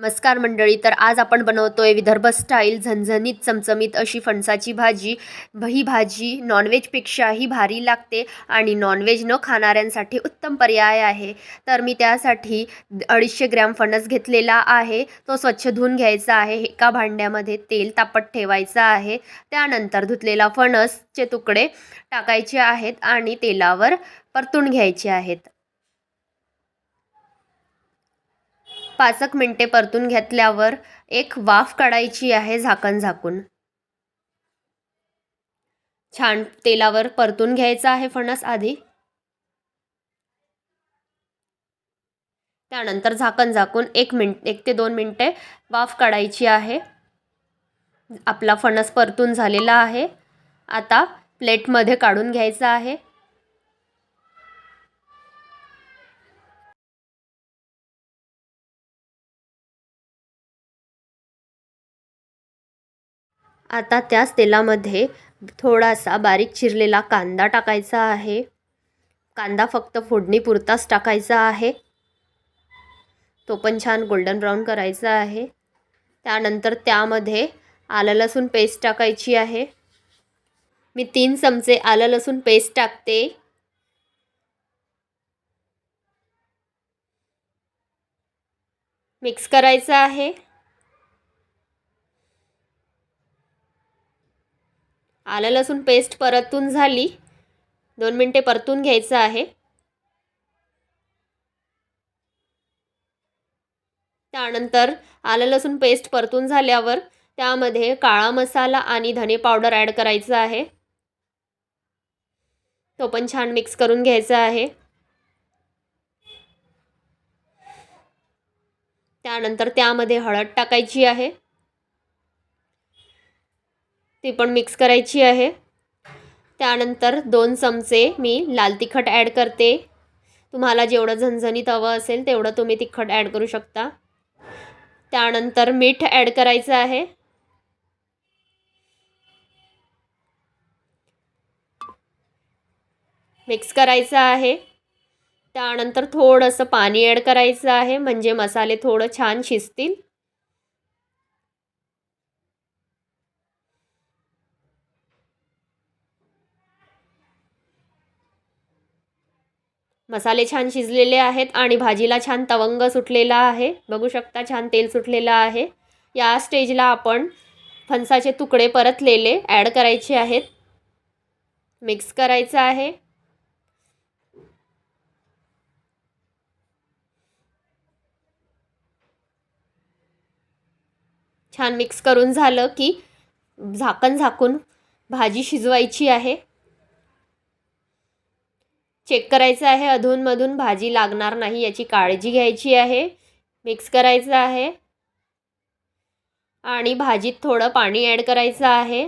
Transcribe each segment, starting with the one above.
नमस्कार मंडळी. तर आज आपण बनवतोय विदर्भ स्टाईल झणझणीत चमचमीत अशी फणसाची भाजी. ही भाजी नॉनव्हेजपेक्षाही भारी लागते आणि नॉनव्हेज न खाणाऱ्यांसाठी उत्तम पर्याय आहे. तर मी त्यासाठी 250 ग्रॅम फणस घेतलेला आहे. तो स्वच्छ धुवून घ्यायचा आहे. एका भांड्यामध्ये तेल तापत ठेवायचं आहे. त्यानंतर धुतलेला फणसचे तुकडे टाकायचे आहेत आणि तेलावर परतून घ्यायचे आहेत. 5 मिनिटे परतून घेतल्यावर एक वाफ काढायची आहे झाकण झाकून. छान तेलावर परतून घ्यायचा आहे फणस आधी. त्यानंतर झाकण झाकून 1 ते 2 मिनिटे वाफ काढायची आहे. आपला फणस परतून झालेला आहे. आता प्लेटमध्ये काढून घ्यायचा आहे. आता त्याच तेलामध्ये थोडासा बारीक चिरलेला कांदा टाकायचा आहे. कांदा फक्त फोडणीपुरताच टाकायचा आहे. तो पण छान गोल्डन ब्राऊन करायचा आहे. त्यानंतर त्यामध्ये आलं लसूण पेस्ट टाकायची आहे. मी 3 चमचे आलं लसूण पेस्ट टाकते. मिक्स करायचं आहे. आलं लसूण पेस्ट परतून झाली. 2 मिनिटे परतून घ्यायचं आहे. त्यानंतर आलं लसूण पेस्ट परतून झाल्यावर त्यामध्ये काळा मसाला आणि धने पावडर ॲड करायचा आहे. तो पण छान मिक्स करून घ्यायचा आहे. त्यानंतर त्यामध्ये हळद टाकायची आहे. ती पण मिक्स करायची आहे. त्यानंतर 2 चमचे मी लाल तिखट ॲड करते. तुम्हाला जेवढं झणझणीत हवं असेल तेवढं तुम्ही तिखट ॲड करू शकता. त्यानंतर मीठ ॲड करायचं आहे. मिक्स करायचं आहे. त्यानंतर थोडंसं पाणी ॲड करायचं आहे म्हणजे मसाले थोडं छान शिजतील. मसाले छान शिजलेले आहेत आणि भाजीला छान तवंग सुटलेला आहे. बघू शकता छान तेल सुटलेलं आहे. या स्टेजला आपण फणसाचे तुकडे परतलेले ॲड करायचे आहेत. मिक्स करायचं आहे. छान मिक्स करून झालं की झाकण झाकून भाजी शिजवायची आहे. चेक करायचं आहे अधूनमधून भाजी लागणार नाही याची काळजी घ्यायची आहे. मिक्स करायचं आहे आणि भाजीत थोडं पाणी ॲड करायचं आहे.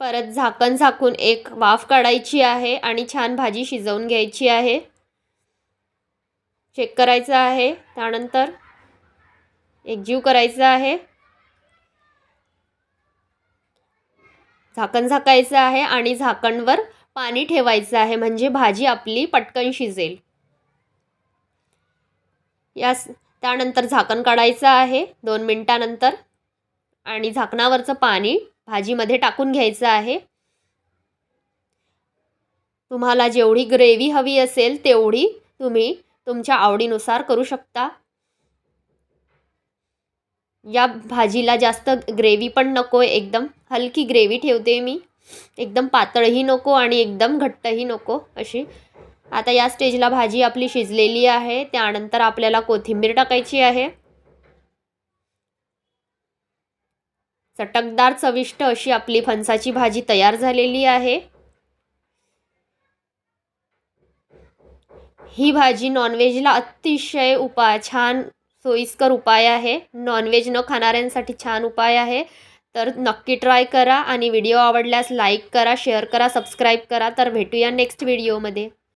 परत झाकण झाकून एक वाफ काढायची आहे आणि छान भाजी शिजवून घ्यायची आहे. चेक करायचं आहे. त्यानंतर एकजीव करायचं आहे. झाकण झाकायचं आहे आणि झाकणवर पाणी ठेवायचं आहे म्हणजे भाजी आपली पटकन शिजेल. त्यानंतर झाकण काढायचं आहे 2 मिनिटानंतर आणि झाकणावरचं पाणी भाजीमध्ये टाकून घ्यायचं आहे. तुम्हाला जेवढी ग्रेव्ही हवी असेल तेवढी तुम्ही तुमच्या आवडीनुसार करू शकता. या भाजीला जास्त ग्रेव्ही पण नको आहे. एकदम हलकी ग्रेव्ही ठेवते मी. एकदम पातळही नको आणि एकदम घट्टही नको अशी. आता या स्टेजला भाजी आपली शिजलेली आहे. त्यानंतर आपल्याला कोथिंबीर टाकायची आहे. चटकदार चविष्ट अशी आपली फणसाची भाजी तयार झालेली आहे. ही भाजी नॉनव्हेजला अतिशय छान सोयीस्कर उपाय आहे. नॉनव्हेज न खाणाऱ्यांसाठी छान उपाय आहे. तर नक्की ट्राय करा आणि व्हिडिओ आवडल्यास लाईक करा, शेअर करा, सबस्क्राईब करा. तर भेटूया नेक्स्ट व्हिडिओमध्ये.